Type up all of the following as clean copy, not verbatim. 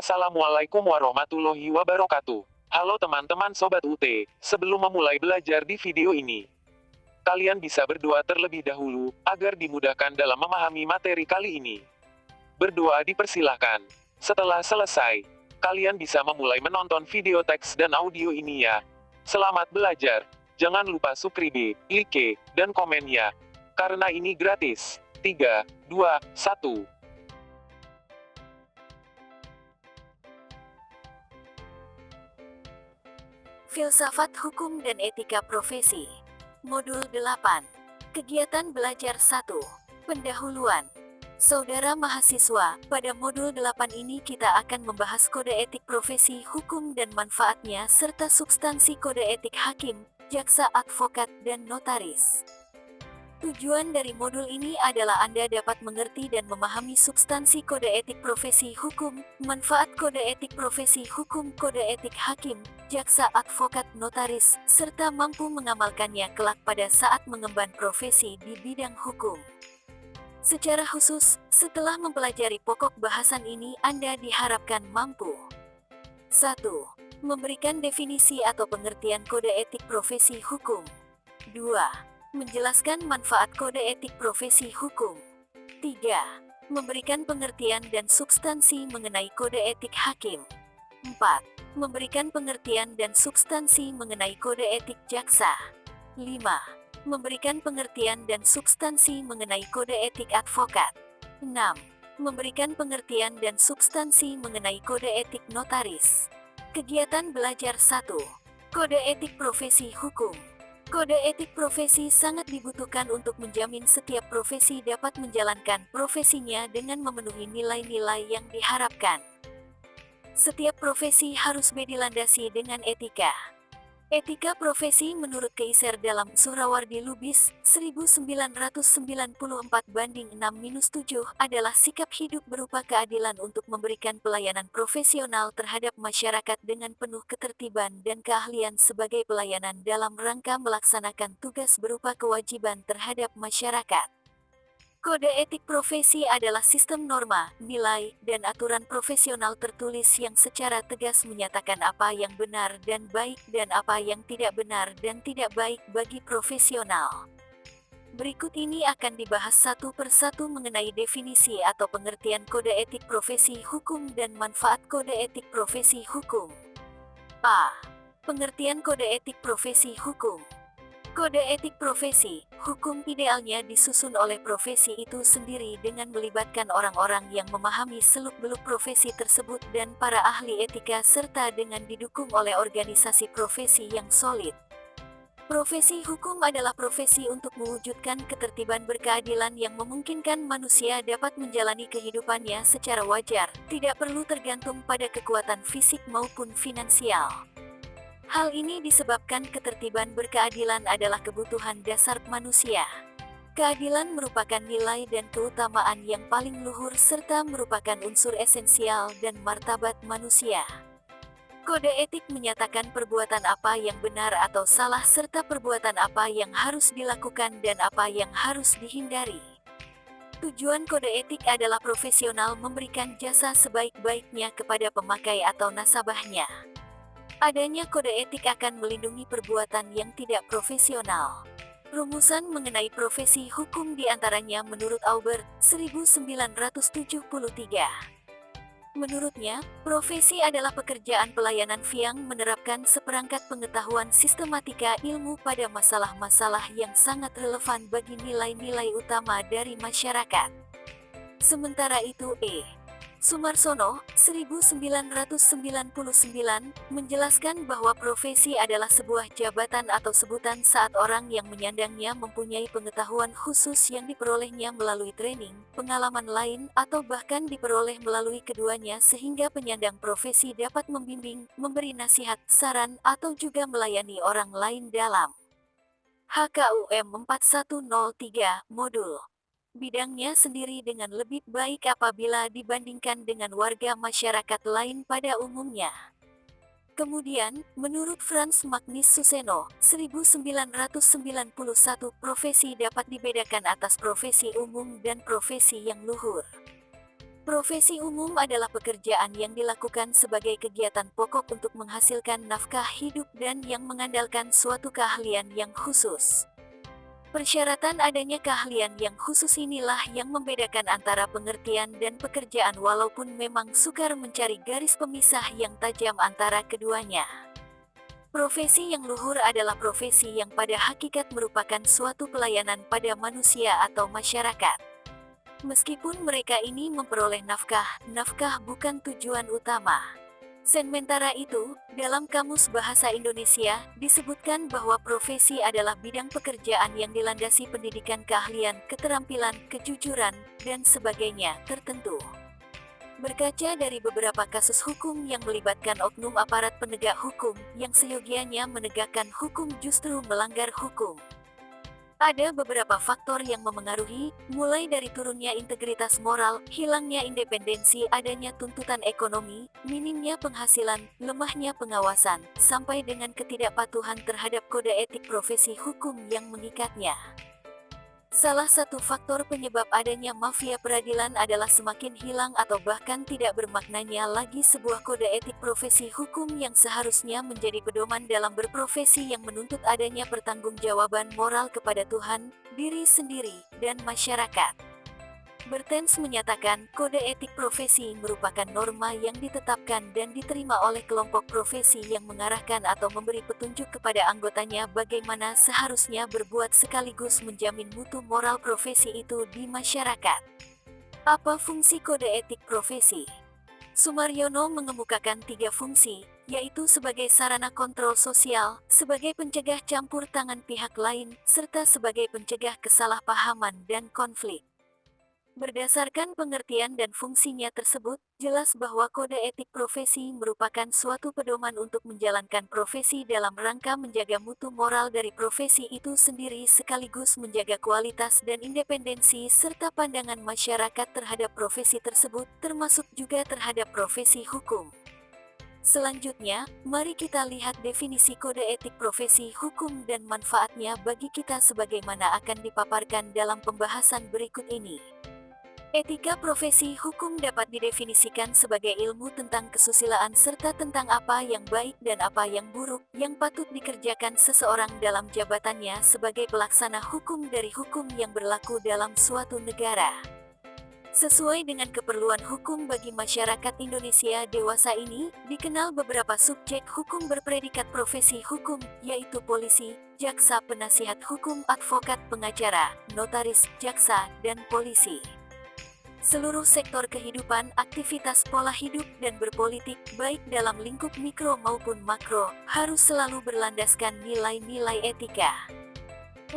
Assalamualaikum warahmatullahi wabarakatuh. Halo teman-teman Sobat UT, sebelum memulai belajar di video ini, kalian bisa berdoa terlebih dahulu, agar dimudahkan dalam memahami materi kali ini. Berdoa dipersilahkan. Setelah selesai, kalian bisa memulai menonton video teks dan audio ini ya. Selamat belajar. Jangan lupa subscribe, like, dan komen ya. Karena ini gratis. 3, 2, 1. Filsafat Hukum dan Etika Profesi. Modul 8. Kegiatan belajar 1. Pendahuluan. Saudara mahasiswa, pada modul 8 ini kita akan membahas kode etik profesi hukum dan manfaatnya serta substansi kode etik hakim, jaksa, advokat, dan notaris. Tujuan dari modul ini adalah Anda dapat mengerti dan memahami substansi kode etik profesi hukum, manfaat kode etik profesi hukum, kode etik hakim, jaksa, advokat, notaris, serta mampu mengamalkannya kelak pada saat mengemban profesi di bidang hukum. Secara khusus, setelah mempelajari pokok bahasan ini, Anda diharapkan mampu 1. Memberikan definisi atau pengertian kode etik profesi hukum. 2. Menjelaskan manfaat kode etik profesi hukum. 3. Memberikan pengertian dan substansi mengenai kode etik hakim. 4. Memberikan pengertian dan substansi mengenai kode etik jaksa. 5. Memberikan pengertian dan substansi mengenai kode etik advokat. 6. Memberikan pengertian dan substansi mengenai kode etik notaris. Kegiatan belajar 1. Kode etik profesi hukum. Kode etik profesi sangat dibutuhkan untuk menjamin setiap profesi dapat menjalankan profesinya dengan memenuhi nilai-nilai yang diharapkan. Setiap profesi harus dilandasi dengan etika. Etika profesi menurut Keiser dalam Suhrawardi Lubis 1994/6-7 adalah sikap hidup berupa keadilan untuk memberikan pelayanan profesional terhadap masyarakat dengan penuh ketertiban dan keahlian sebagai pelayanan dalam rangka melaksanakan tugas berupa kewajiban terhadap masyarakat. Kode etik profesi adalah sistem norma, nilai, dan aturan profesional tertulis yang secara tegas menyatakan apa yang benar dan baik dan apa yang tidak benar dan tidak baik bagi profesional. Berikut ini akan dibahas satu persatu mengenai definisi atau pengertian kode etik profesi hukum dan manfaat kode etik profesi hukum. A. Pengertian kode etik profesi hukum. Kode etik profesi hukum idealnya disusun oleh profesi itu sendiri dengan melibatkan orang-orang yang memahami seluk-beluk profesi tersebut dan para ahli etika serta dengan didukung oleh organisasi profesi yang solid. Profesi hukum adalah profesi untuk mewujudkan ketertiban berkeadilan yang memungkinkan manusia dapat menjalani kehidupannya secara wajar, tidak perlu tergantung pada kekuatan fisik maupun finansial. Hal ini disebabkan ketertiban berkeadilan adalah kebutuhan dasar manusia. Keadilan merupakan nilai dan keutamaan yang paling luhur serta merupakan unsur esensial dan martabat manusia. Kode etik menyatakan perbuatan apa yang benar atau salah serta perbuatan apa yang harus dilakukan dan apa yang harus dihindari. Tujuan kode etik adalah profesional memberikan jasa sebaik-baiknya kepada pemakai atau nasabahnya. Adanya kode etik akan melindungi perbuatan yang tidak profesional. Rumusan mengenai profesi hukum diantaranya menurut Aubert, 1973. Menurutnya, profesi adalah pekerjaan pelayanan yang menerapkan seperangkat pengetahuan sistematika ilmu pada masalah-masalah yang sangat relevan bagi nilai-nilai utama dari masyarakat. Sementara itu Sumarsono, 1999, menjelaskan bahwa profesi adalah sebuah jabatan atau sebutan saat orang yang menyandangnya mempunyai pengetahuan khusus yang diperolehnya melalui training, pengalaman lain, atau bahkan diperoleh melalui keduanya sehingga penyandang profesi dapat membimbing, memberi nasihat, saran, atau juga melayani orang lain dalam HKUM 4103, Modul bidangnya sendiri dengan lebih baik apabila dibandingkan dengan warga masyarakat lain pada umumnya. Kemudian, menurut Frans Magnus Suseno, 1991, profesi dapat dibedakan atas profesi umum dan profesi yang luhur. Profesi umum adalah pekerjaan yang dilakukan sebagai kegiatan pokok untuk menghasilkan nafkah hidup dan yang mengandalkan suatu keahlian yang khusus. Persyaratan adanya keahlian yang khusus inilah yang membedakan antara pengertian dan pekerjaan walaupun memang sukar mencari garis pemisah yang tajam antara keduanya. Profesi yang luhur adalah profesi yang pada hakikat merupakan suatu pelayanan pada manusia atau masyarakat. Meskipun mereka ini memperoleh nafkah, nafkah bukan tujuan utama. Sementara itu, dalam Kamus Bahasa Indonesia, disebutkan bahwa profesi adalah bidang pekerjaan yang dilandasi pendidikan keahlian, keterampilan, kejujuran, dan sebagainya tertentu. Berkaca dari beberapa kasus hukum yang melibatkan oknum aparat penegak hukum, yang seyogianya menegakkan hukum justru melanggar hukum. Ada beberapa faktor yang memengaruhi, mulai dari turunnya integritas moral, hilangnya independensi, adanya tuntutan ekonomi, minimnya penghasilan, lemahnya pengawasan, sampai dengan ketidakpatuhan terhadap kode etik profesi hukum yang mengikatnya. Salah satu faktor penyebab adanya mafia peradilan adalah semakin hilang atau bahkan tidak bermaknanya lagi sebuah kode etik profesi hukum yang seharusnya menjadi pedoman dalam berprofesi yang menuntut adanya pertanggungjawaban moral kepada Tuhan, diri sendiri, dan masyarakat. Bertens menyatakan, kode etik profesi merupakan norma yang ditetapkan dan diterima oleh kelompok profesi yang mengarahkan atau memberi petunjuk kepada anggotanya bagaimana seharusnya berbuat sekaligus menjamin mutu moral profesi itu di masyarakat. Apa fungsi kode etik profesi? Sumaryono mengemukakan 3 fungsi, yaitu sebagai sarana kontrol sosial, sebagai pencegah campur tangan pihak lain, serta sebagai pencegah kesalahpahaman dan konflik. Berdasarkan pengertian dan fungsinya tersebut, jelas bahwa kode etik profesi merupakan suatu pedoman untuk menjalankan profesi dalam rangka menjaga mutu moral dari profesi itu sendiri sekaligus menjaga kualitas dan independensi serta pandangan masyarakat terhadap profesi tersebut, termasuk juga terhadap profesi hukum. Selanjutnya, mari kita lihat definisi kode etik profesi hukum dan manfaatnya bagi kita sebagaimana akan dipaparkan dalam pembahasan berikut ini. Etika profesi hukum dapat didefinisikan sebagai ilmu tentang kesusilaan serta tentang apa yang baik dan apa yang buruk yang patut dikerjakan seseorang dalam jabatannya sebagai pelaksana hukum dari hukum yang berlaku dalam suatu negara. Sesuai dengan keperluan hukum bagi masyarakat Indonesia dewasa ini, dikenal beberapa subjek hukum berpredikat profesi hukum, yaitu polisi, jaksa penasihat hukum, advokat, pengacara, notaris, jaksa, dan polisi. Seluruh sektor kehidupan, aktivitas pola hidup, dan berpolitik, baik dalam lingkup mikro maupun makro, harus selalu berlandaskan nilai-nilai etika.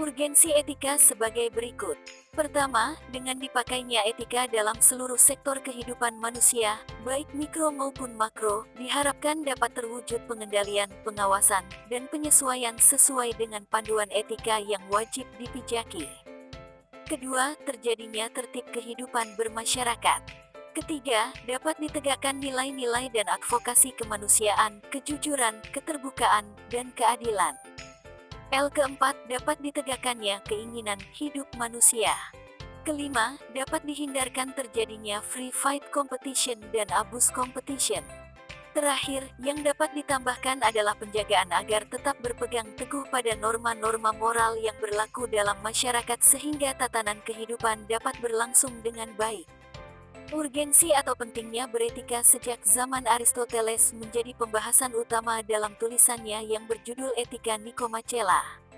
Urgensi etika sebagai berikut. Pertama, dengan dipakainya etika dalam seluruh sektor kehidupan manusia, baik mikro maupun makro, diharapkan dapat terwujud pengendalian, pengawasan, dan penyesuaian sesuai dengan panduan etika yang wajib dipijaki. Kedua, terjadinya tertib kehidupan bermasyarakat. Ketiga, dapat ditegakkan nilai-nilai dan advokasi kemanusiaan, kejujuran, keterbukaan, dan keadilan. Keempat, dapat ditegakkannya keinginan hidup manusia. Kelima, dapat dihindarkan terjadinya free fight competition dan abuse competition. Terakhir, yang dapat ditambahkan adalah penjagaan agar tetap berpegang teguh pada norma-norma moral yang berlaku dalam masyarakat sehingga tatanan kehidupan dapat berlangsung dengan baik. Urgensi atau pentingnya beretika sejak zaman Aristoteles menjadi pembahasan utama dalam tulisannya yang berjudul Etika Nikomachela.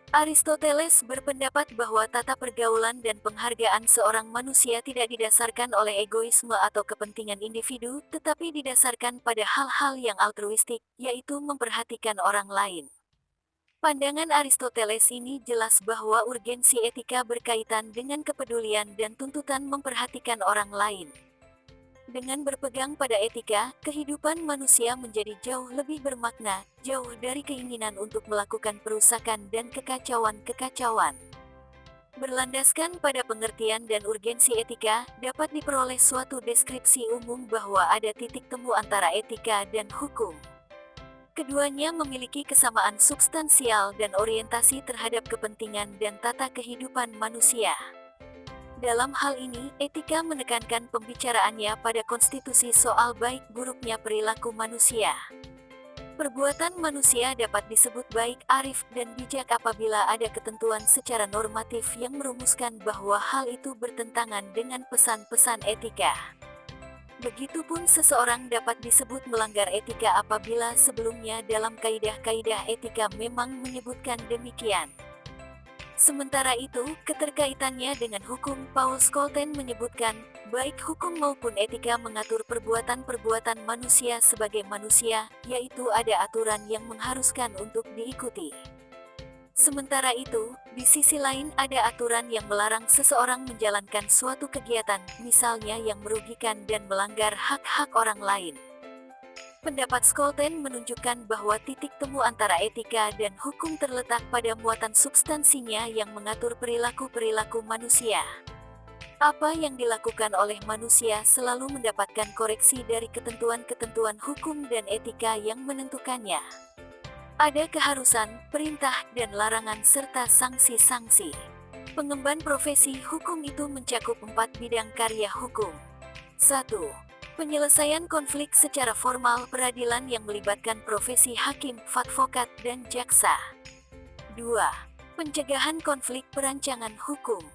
Aristoteles berpendapat bahwa tata pergaulan dan penghargaan seorang manusia tidak didasarkan oleh egoisme atau kepentingan individu, tetapi didasarkan pada hal-hal yang altruistik, yaitu memperhatikan orang lain. Pandangan Aristoteles ini jelas bahwa urgensi etika berkaitan dengan kepedulian dan tuntutan memperhatikan orang lain. Dengan berpegang pada etika, kehidupan manusia menjadi jauh lebih bermakna, jauh dari keinginan untuk melakukan perusakan dan kekacauan-kekacauan. Berlandaskan pada pengertian dan urgensi etika, dapat diperoleh suatu deskripsi umum bahwa ada titik temu antara etika dan hukum. Keduanya memiliki kesamaan substansial dan orientasi terhadap kepentingan dan tata kehidupan manusia. Dalam hal ini, etika menekankan pembicaraannya pada konstitusi soal baik buruknya perilaku manusia. Perbuatan manusia dapat disebut baik, arif, dan bijak apabila ada ketentuan secara normatif yang merumuskan bahwa hal itu bertentangan dengan pesan-pesan etika. Begitupun seseorang dapat disebut melanggar etika apabila sebelumnya dalam kaidah-kaidah etika memang menyebutkan demikian. Sementara itu, keterkaitannya dengan hukum, Paul Scholten menyebutkan, baik hukum maupun etika mengatur perbuatan-perbuatan manusia sebagai manusia, yaitu ada aturan yang mengharuskan untuk diikuti. Sementara itu, di sisi lain ada aturan yang melarang seseorang menjalankan suatu kegiatan, misalnya yang merugikan dan melanggar hak-hak orang lain. Pendapat Scholten menunjukkan bahwa titik temu antara etika dan hukum terletak pada muatan substansinya yang mengatur perilaku-perilaku manusia. Apa yang dilakukan oleh manusia selalu mendapatkan koreksi dari ketentuan-ketentuan hukum dan etika yang menentukannya. Ada keharusan, perintah, dan larangan serta sanksi-sanksi. Pengemban profesi hukum itu mencakup 4 bidang karya hukum. 1. Penyelesaian konflik secara formal peradilan yang melibatkan profesi hakim, advokat, dan jaksa. 2. Pencegahan konflik perancangan hukum.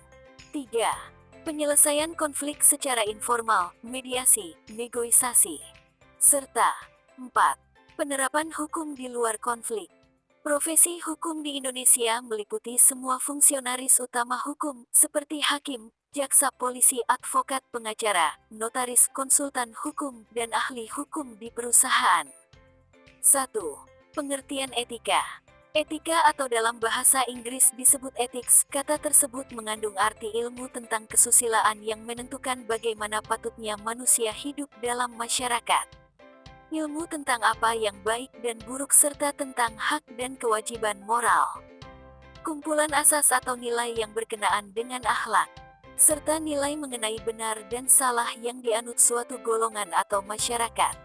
3. Penyelesaian konflik secara informal, mediasi, negosiasi. Serta 4. Penerapan hukum di luar konflik. Profesi hukum di Indonesia meliputi semua fungsionaris utama hukum, seperti hakim, jaksa, polisi, advokat, pengacara, notaris, konsultan hukum, dan ahli hukum di perusahaan. 1. Pengertian etika. Etika atau dalam bahasa Inggris disebut ethics, kata tersebut mengandung arti ilmu tentang kesusilaan yang menentukan bagaimana patutnya manusia hidup dalam masyarakat. Ilmu tentang apa yang baik dan buruk serta tentang hak dan kewajiban moral. Kumpulan asas atau nilai yang berkenaan dengan akhlak, serta nilai mengenai benar dan salah yang dianut suatu golongan atau masyarakat.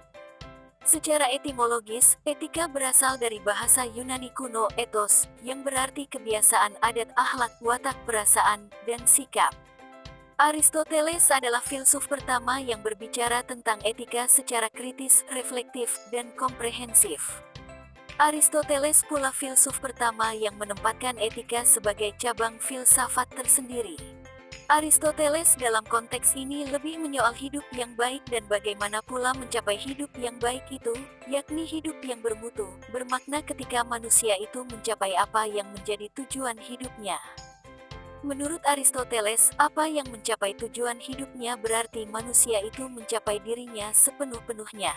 Secara etimologis, etika berasal dari bahasa Yunani kuno ethos, yang berarti kebiasaan adat, akhlak, watak, perasaan, dan sikap. Aristoteles adalah filsuf pertama yang berbicara tentang etika secara kritis, reflektif, dan komprehensif. Aristoteles pula filsuf pertama yang menempatkan etika sebagai cabang filsafat tersendiri. Aristoteles dalam konteks ini lebih menyoal hidup yang baik dan bagaimana pula mencapai hidup yang baik itu, yakni hidup yang bermutu, bermakna ketika manusia itu mencapai apa yang menjadi tujuan hidupnya. Menurut Aristoteles, apa yang mencapai tujuan hidupnya berarti manusia itu mencapai dirinya sepenuh-penuhnya.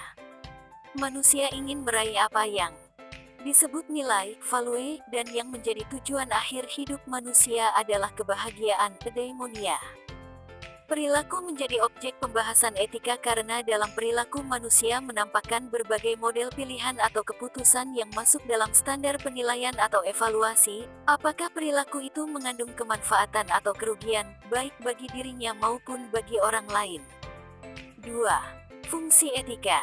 Manusia ingin meraih apa yang disebut nilai, value, dan yang menjadi tujuan akhir hidup manusia adalah kebahagiaan, eudaimonia. Perilaku menjadi objek pembahasan etika karena dalam perilaku manusia menampakkan berbagai model pilihan atau keputusan yang masuk dalam standar penilaian atau evaluasi, apakah perilaku itu mengandung kemanfaatan atau kerugian, baik bagi dirinya maupun bagi orang lain. 2. Fungsi etika.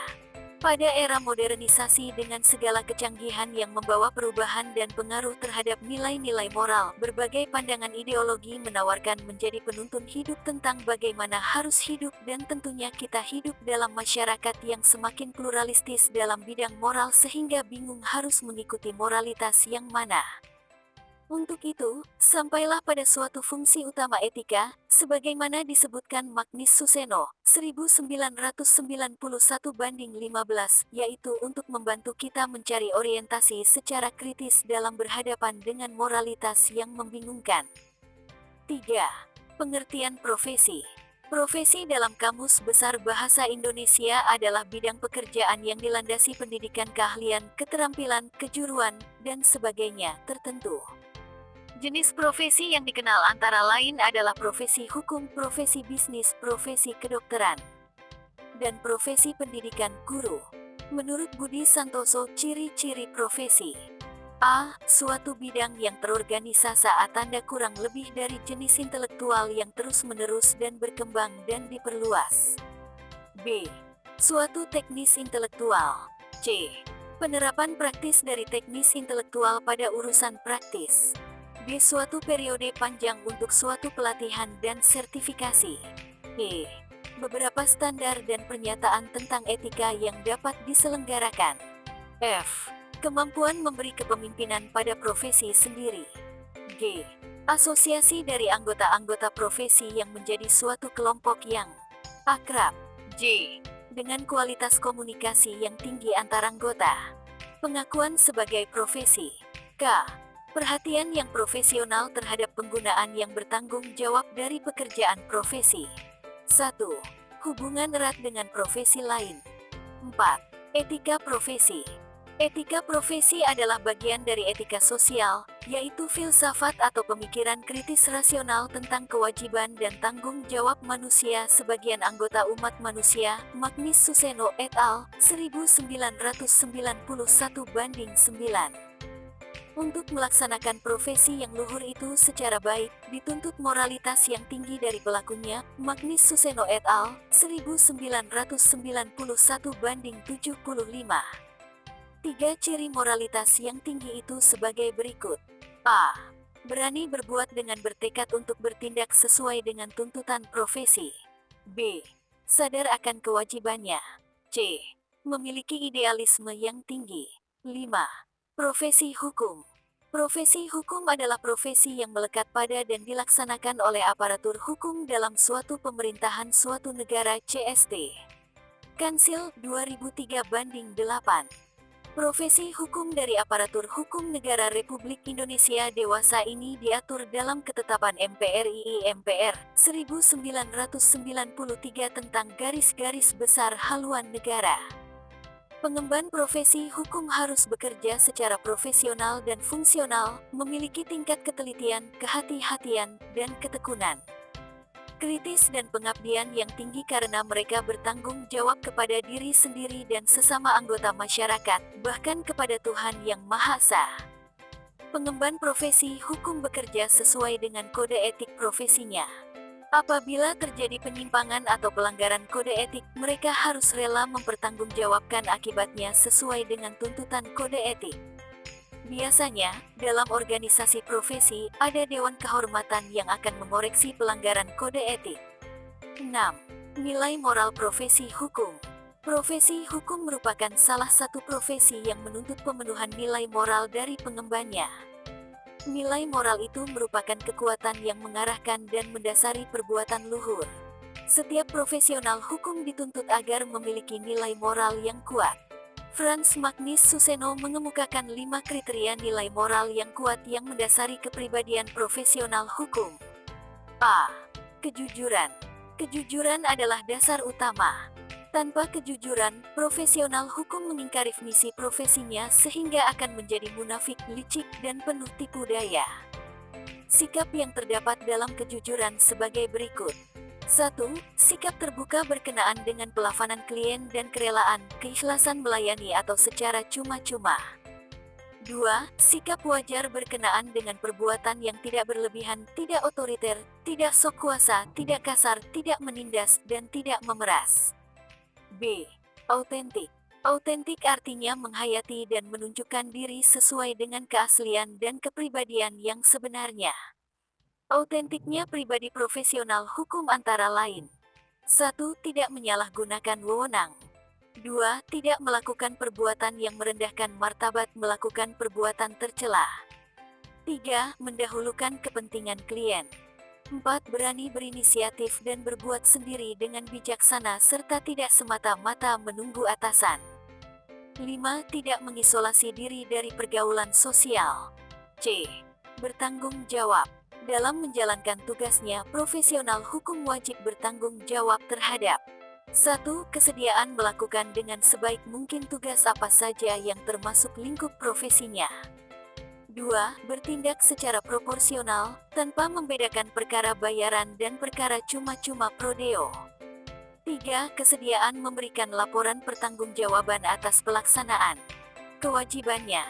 Pada era modernisasi dengan segala kecanggihan yang membawa perubahan dan pengaruh terhadap nilai-nilai moral, berbagai pandangan ideologi menawarkan menjadi penuntun hidup tentang bagaimana harus hidup dan tentunya kita hidup dalam masyarakat yang semakin pluralistis dalam bidang moral sehingga bingung harus mengikuti moralitas yang mana. Untuk itu, sampailah pada suatu fungsi utama etika, sebagaimana disebutkan Magnus Suseno, 1991-15, yaitu untuk membantu kita mencari orientasi secara kritis dalam berhadapan dengan moralitas yang membingungkan. 3. Pengertian profesi. Profesi dalam Kamus Besar Bahasa Indonesia adalah bidang pekerjaan yang dilandasi pendidikan keahlian, keterampilan, kejuruan, dan sebagainya tertentu. Jenis profesi yang dikenal antara lain adalah profesi hukum, profesi bisnis, profesi kedokteran, dan profesi pendidikan, guru. Menurut Budi Santoso, ciri-ciri profesi. A. Suatu bidang yang terorganisasi tanda kurang lebih dari jenis intelektual yang terus-menerus dan berkembang dan diperluas. B. Suatu teknis intelektual. C. Penerapan praktis dari teknis intelektual pada urusan praktis. B. Suatu periode panjang untuk suatu pelatihan dan sertifikasi. E. Beberapa standar dan pernyataan tentang etika yang dapat diselenggarakan. F. Kemampuan memberi kepemimpinan pada profesi sendiri. G. Asosiasi dari anggota-anggota profesi yang menjadi suatu kelompok yang akrab. J. Dengan kualitas komunikasi yang tinggi antar anggota. Pengakuan sebagai profesi. K. Perhatian yang profesional terhadap penggunaan yang bertanggung jawab dari pekerjaan profesi. 1. Hubungan erat dengan profesi lain. 4. Etika profesi. Etika profesi adalah bagian dari etika sosial, yaitu filsafat atau pemikiran kritis rasional tentang kewajiban dan tanggung jawab manusia sebagian anggota umat manusia. Magnus Suseno et al. 1991-9. Untuk melaksanakan profesi yang luhur itu secara baik, dituntut moralitas yang tinggi dari pelakunya. Magnus Suseno et al. 1991-75. 3 ciri moralitas yang tinggi itu sebagai berikut. A. Berani berbuat dengan bertekad untuk bertindak sesuai dengan tuntutan profesi. B. Sadar akan kewajibannya. C. Memiliki idealisme yang tinggi. 5. Profesi hukum. Profesi hukum adalah profesi yang melekat pada dan dilaksanakan oleh aparatur hukum dalam suatu pemerintahan suatu negara. CST. Kansil 2003/8. Profesi hukum dari aparatur hukum negara Republik Indonesia dewasa ini diatur dalam Ketetapan MPRI MPR 1993 tentang garis-garis besar haluan negara. Pengemban profesi hukum harus bekerja secara profesional dan fungsional, memiliki tingkat ketelitian, kehati-hatian, dan ketekunan kritis dan pengabdian yang tinggi karena mereka bertanggung jawab kepada diri sendiri dan sesama anggota masyarakat, bahkan kepada Tuhan Yang Maha Esa. Pengemban profesi hukum bekerja sesuai dengan kode etik profesinya. Apabila terjadi penyimpangan atau pelanggaran kode etik, mereka harus rela mempertanggungjawabkan akibatnya sesuai dengan tuntutan kode etik. Biasanya, dalam organisasi profesi, ada Dewan Kehormatan yang akan mengoreksi pelanggaran kode etik. 6. Nilai moral profesi hukum. Profesi hukum merupakan salah satu profesi yang menuntut pemenuhan nilai moral dari pengembannya. Nilai moral itu merupakan kekuatan yang mengarahkan dan mendasari perbuatan luhur. Setiap profesional hukum dituntut agar memiliki nilai moral yang kuat. Franz Magnus Suseno mengemukakan 5 kriteria nilai moral yang kuat yang mendasari kepribadian profesional hukum. A. Kejujuran. Kejujuran adalah dasar utama. Tanpa kejujuran, profesional hukum mengingkari misi profesinya sehingga akan menjadi munafik, licik, dan penuh tipu daya. Sikap yang terdapat dalam kejujuran sebagai berikut. 1. Sikap terbuka berkenaan dengan pelafanan klien dan kerelaan, keikhlasan melayani atau secara cuma-cuma. 2. Sikap wajar berkenaan dengan perbuatan yang tidak berlebihan, tidak otoriter, tidak sok kuasa, tidak kasar, tidak menindas, dan tidak memeras. B. Autentik. Autentik artinya menghayati dan menunjukkan diri sesuai dengan keaslian dan kepribadian yang sebenarnya. Autentiknya pribadi profesional hukum antara lain. 1. Tidak menyalahgunakan wewenang. 2. Tidak melakukan perbuatan yang merendahkan martabat, melakukan perbuatan tercela. 3. Mendahulukan kepentingan klien. 4. Berani berinisiatif dan berbuat sendiri dengan bijaksana serta tidak semata-mata menunggu atasan. 5. Tidak mengisolasi diri dari pergaulan sosial. C. Bertanggung jawab. Dalam menjalankan tugasnya, profesional hukum wajib bertanggung jawab terhadap 1. Kesediaan melakukan dengan sebaik mungkin tugas apa saja yang termasuk lingkup profesinya. 2. Bertindak secara proporsional, tanpa membedakan perkara bayaran dan perkara cuma-cuma prodeo. 3. Kesediaan memberikan laporan pertanggungjawaban atas pelaksanaan kewajibannya.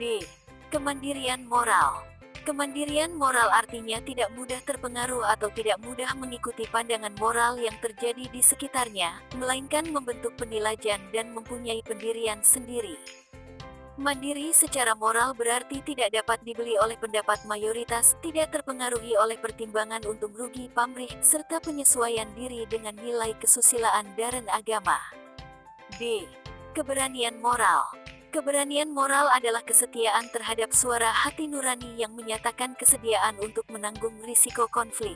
B. Kemandirian moral. Kemandirian moral artinya tidak mudah terpengaruh atau tidak mudah mengikuti pandangan moral yang terjadi di sekitarnya, melainkan membentuk penilaian dan mempunyai pendirian sendiri. Mandiri secara moral berarti tidak dapat dibeli oleh pendapat mayoritas, tidak terpengaruhi oleh pertimbangan untung rugi pamrih, serta penyesuaian diri dengan nilai kesusilaan dan agama. B. Keberanian moral. Keberanian moral adalah kesetiaan terhadap suara hati nurani yang menyatakan kesediaan untuk menanggung risiko konflik.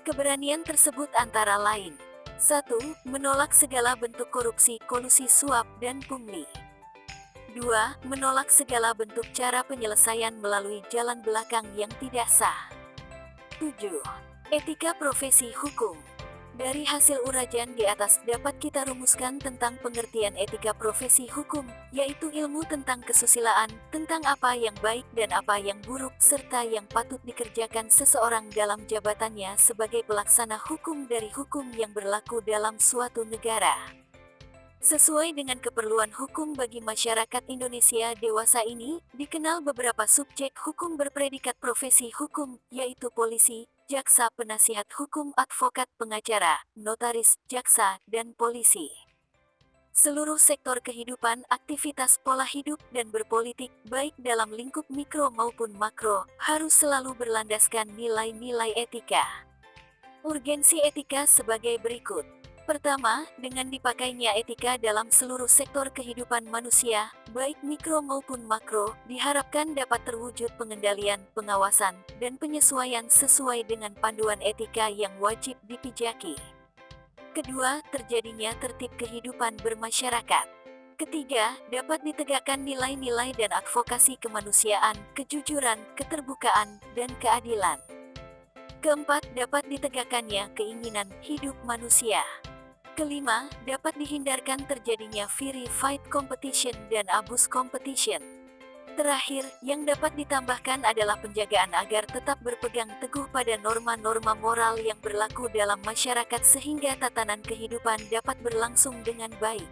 Keberanian tersebut antara lain: 1. Menolak segala bentuk korupsi, kolusi, suap, dan pungli. 2. Menolak segala bentuk cara penyelesaian melalui jalan belakang yang tidak sah. 7. Etika profesi hukum. Dari hasil urajan di atas dapat kita rumuskan tentang pengertian etika profesi hukum, yaitu ilmu tentang kesusilaan, tentang apa yang baik dan apa yang buruk, serta yang patut dikerjakan seseorang dalam jabatannya sebagai pelaksana hukum dari hukum yang berlaku dalam suatu negara. Sesuai dengan keperluan hukum bagi masyarakat Indonesia dewasa ini, dikenal beberapa subjek hukum berpredikat profesi hukum, yaitu polisi, jaksa, penasihat hukum, advokat, pengacara, notaris, jaksa, dan polisi. Seluruh sektor kehidupan, aktivitas pola hidup, dan berpolitik, baik dalam lingkup mikro maupun makro, harus selalu berlandaskan nilai-nilai etika. Urgensi etika sebagai berikut. Pertama, dengan dipakainya etika dalam seluruh sektor kehidupan manusia, baik mikro maupun makro, diharapkan dapat terwujud pengendalian, pengawasan, dan penyesuaian sesuai dengan panduan etika yang wajib dipijaki. Kedua, terjadinya tertib kehidupan bermasyarakat. Ketiga, dapat ditegakkan nilai-nilai dan advokasi kemanusiaan, kejujuran, keterbukaan, dan keadilan. Keempat, dapat ditegakkannya keinginan hidup manusia. Kelima, dapat dihindarkan terjadinya free fight competition dan abuse competition. Terakhir, yang dapat ditambahkan adalah penjagaan agar tetap berpegang teguh pada norma-norma moral yang berlaku dalam masyarakat sehingga tatanan kehidupan dapat berlangsung dengan baik.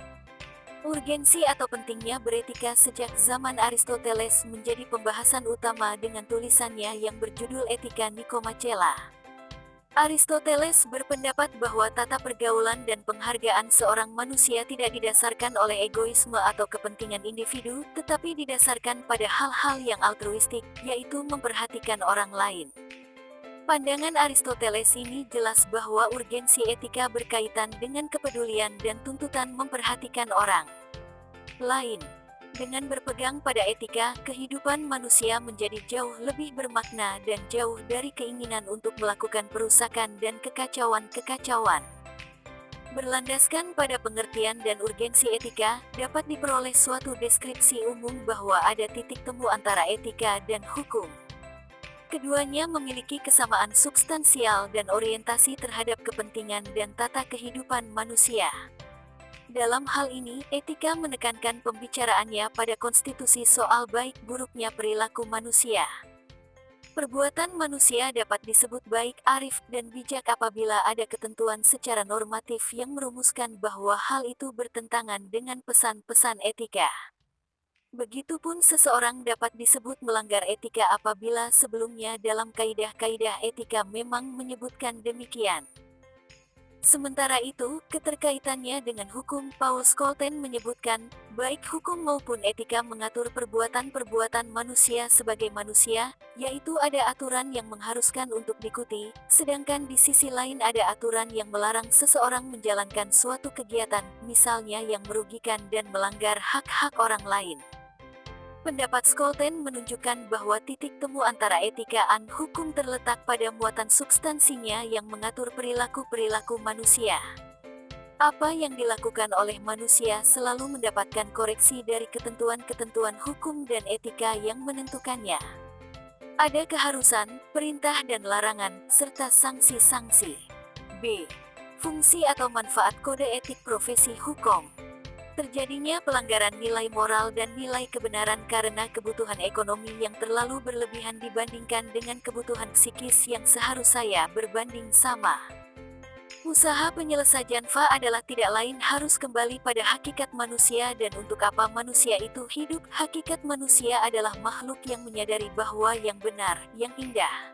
Urgensi atau pentingnya beretika sejak zaman Aristoteles menjadi pembahasan utama dengan tulisannya yang berjudul Etika Nikomachela. Aristoteles berpendapat bahwa tata pergaulan dan penghargaan seorang manusia tidak didasarkan oleh egoisme atau kepentingan individu, tetapi didasarkan pada hal-hal yang altruistik, yaitu memperhatikan orang lain. Pandangan Aristoteles ini jelas bahwa urgensi etika berkaitan dengan kepedulian dan tuntutan memperhatikan orang lain. Dengan berpegang pada etika, kehidupan manusia menjadi jauh lebih bermakna dan jauh dari keinginan untuk melakukan perusakan dan kekacauan-kekacauan. Berlandaskan pada pengertian dan urgensi etika, dapat diperoleh suatu deskripsi umum bahwa ada titik temu antara etika dan hukum. Keduanya memiliki kesamaan substansial dan orientasi terhadap kepentingan dan tata kehidupan manusia. Dalam hal ini, etika menekankan pembicaraannya pada konstitusi soal baik buruknya perilaku manusia. Perbuatan manusia dapat disebut baik, arif, dan bijak apabila ada ketentuan secara normatif yang merumuskan bahwa hal itu bertentangan dengan pesan-pesan etika. Begitupun seseorang dapat disebut melanggar etika apabila sebelumnya dalam kaidah-kaidah etika memang menyebutkan demikian. Sementara itu, keterkaitannya dengan hukum, Paul Scholten menyebutkan, baik hukum maupun etika mengatur perbuatan-perbuatan manusia sebagai manusia, yaitu ada aturan yang mengharuskan untuk diikuti, sedangkan di sisi lain ada aturan yang melarang seseorang menjalankan suatu kegiatan, misalnya yang merugikan dan melanggar hak-hak orang lain. Pendapat Scholten menunjukkan bahwa titik temu antara etika dan hukum terletak pada muatan substansinya yang mengatur perilaku-perilaku manusia. Apa yang dilakukan oleh manusia selalu mendapatkan koreksi dari ketentuan-ketentuan hukum dan etika yang menentukannya. Ada keharusan, perintah dan larangan, serta sanksi-sanksi. B. Fungsi atau manfaat kode etik profesi hukum. Terjadinya pelanggaran nilai moral dan nilai kebenaran karena kebutuhan ekonomi yang terlalu berlebihan dibandingkan dengan kebutuhan psikis yang seharusnya berbanding sama. Usaha penyelesaian fa adalah tidak lain harus kembali pada hakikat manusia dan untuk apa manusia itu hidup. Hakikat manusia adalah makhluk yang menyadari bahwa yang benar, yang indah,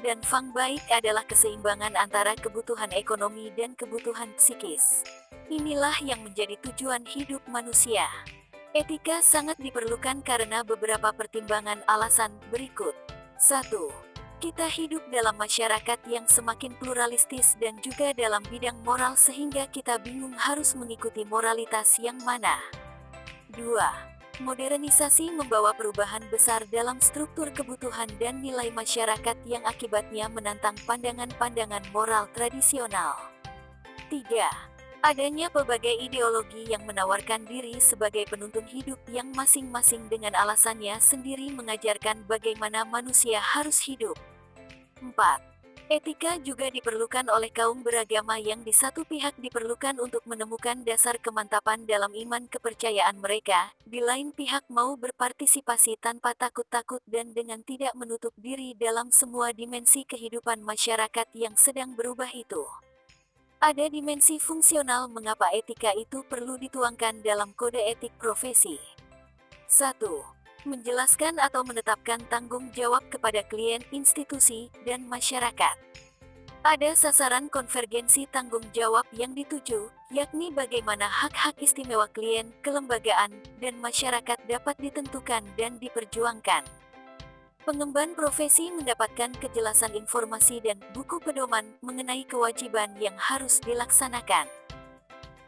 dan fang baik adalah keseimbangan antara kebutuhan ekonomi dan kebutuhan psikis. Inilah yang menjadi tujuan hidup manusia. Etika sangat diperlukan karena beberapa pertimbangan alasan berikut. 1. Kita hidup dalam masyarakat yang semakin pluralistis dan juga dalam bidang moral sehingga kita bingung harus mengikuti moralitas yang mana. 2. Modernisasi membawa perubahan besar dalam struktur kebutuhan dan nilai masyarakat yang akibatnya menantang pandangan-pandangan moral tradisional. 3. Adanya pelbagai ideologi yang menawarkan diri sebagai penuntun hidup yang masing-masing dengan alasannya sendiri mengajarkan bagaimana manusia harus hidup. 4. Etika juga diperlukan oleh kaum beragama yang di satu pihak diperlukan untuk menemukan dasar kemantapan dalam iman kepercayaan mereka, di lain pihak mau berpartisipasi tanpa takut-takut dan dengan tidak menutup diri dalam semua dimensi kehidupan masyarakat yang sedang berubah itu. Ada dimensi fungsional mengapa etika itu perlu dituangkan dalam kode etik profesi. 1. Menjelaskan atau menetapkan tanggung jawab kepada klien, institusi, dan masyarakat. Ada sasaran konvergensi tanggung jawab yang dituju, yakni bagaimana hak-hak istimewa klien, kelembagaan, dan masyarakat dapat ditentukan dan diperjuangkan. Pengemban profesi mendapatkan kejelasan informasi dan buku pedoman mengenai kewajiban yang harus dilaksanakan.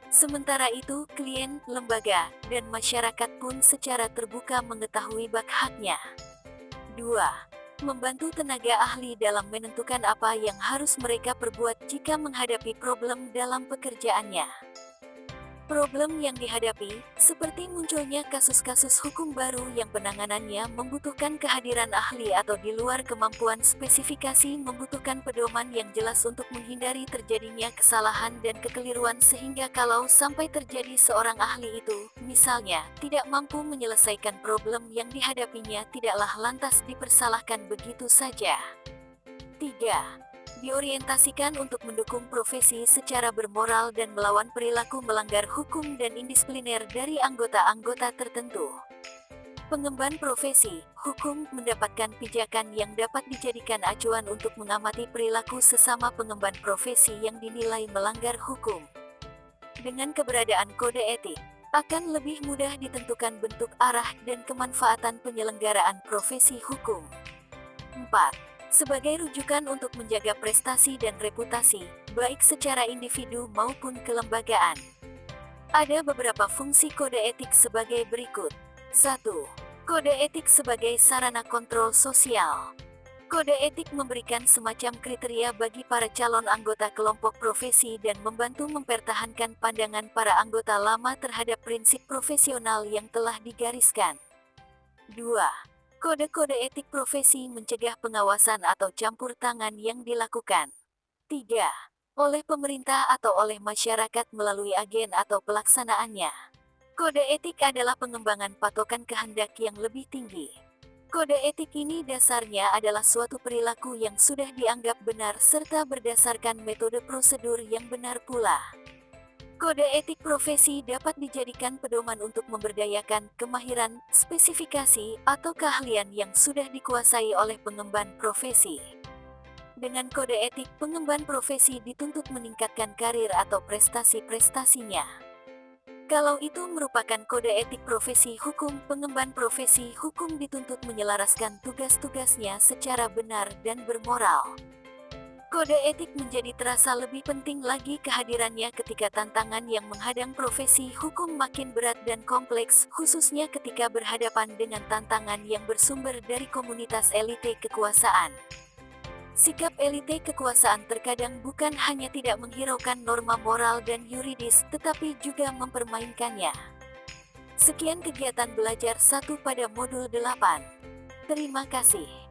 Sementara itu, klien, lembaga, dan masyarakat pun secara terbuka mengetahui hak-haknya. 2. Membantu tenaga ahli dalam menentukan apa yang harus mereka perbuat jika menghadapi problem dalam pekerjaannya. Problem yang dihadapi, seperti munculnya kasus-kasus hukum baru yang penanganannya membutuhkan kehadiran ahli atau di luar kemampuan spesifikasi membutuhkan pedoman yang jelas untuk menghindari terjadinya kesalahan dan kekeliruan sehingga kalau sampai terjadi seorang ahli itu, misalnya, tidak mampu menyelesaikan problem yang dihadapinya tidaklah lantas dipersalahkan begitu saja. 3. Diorientasikan untuk mendukung profesi secara bermoral dan melawan perilaku melanggar hukum dan indisipliner dari anggota-anggota tertentu. Pengemban profesi, hukum, mendapatkan pijakan yang dapat dijadikan acuan untuk mengamati perilaku sesama pengemban profesi yang dinilai melanggar hukum. Dengan keberadaan kode etik, akan lebih mudah ditentukan bentuk arah dan kemanfaatan penyelenggaraan profesi hukum. 4. Sebagai rujukan untuk menjaga prestasi dan reputasi, baik secara individu maupun kelembagaan. Ada beberapa fungsi kode etik sebagai berikut. 1. Kode etik sebagai sarana kontrol sosial. Kode etik memberikan semacam kriteria bagi para calon anggota kelompok profesi dan membantu mempertahankan pandangan para anggota lama terhadap prinsip profesional yang telah digariskan. 2. Kode-kode etik profesi mencegah pengawasan atau campur tangan yang dilakukan. 3. Oleh pemerintah atau oleh masyarakat melalui agen atau pelaksanaannya. Kode etik adalah pengembangan patokan kehendak yang lebih tinggi. Kode etik ini dasarnya adalah suatu perilaku yang sudah dianggap benar serta berdasarkan metode prosedur yang benar pula. Kode etik profesi dapat dijadikan pedoman untuk memberdayakan kemahiran, spesifikasi, atau keahlian yang sudah dikuasai oleh pengemban profesi. Dengan kode etik, pengemban profesi dituntut meningkatkan karir atau prestasi-prestasinya. Kalau itu merupakan kode etik profesi hukum, pengemban profesi hukum dituntut menyelaraskan tugas-tugasnya secara benar dan bermoral. Kode etik menjadi terasa lebih penting lagi kehadirannya ketika tantangan yang menghadang profesi hukum makin berat dan kompleks, khususnya ketika berhadapan dengan tantangan yang bersumber dari komunitas elite kekuasaan. Sikap elite kekuasaan terkadang bukan hanya tidak menghiraukan norma moral dan yuridis, tetapi juga mempermainkannya. Sekian kegiatan belajar 1 pada modul 8. Terima kasih.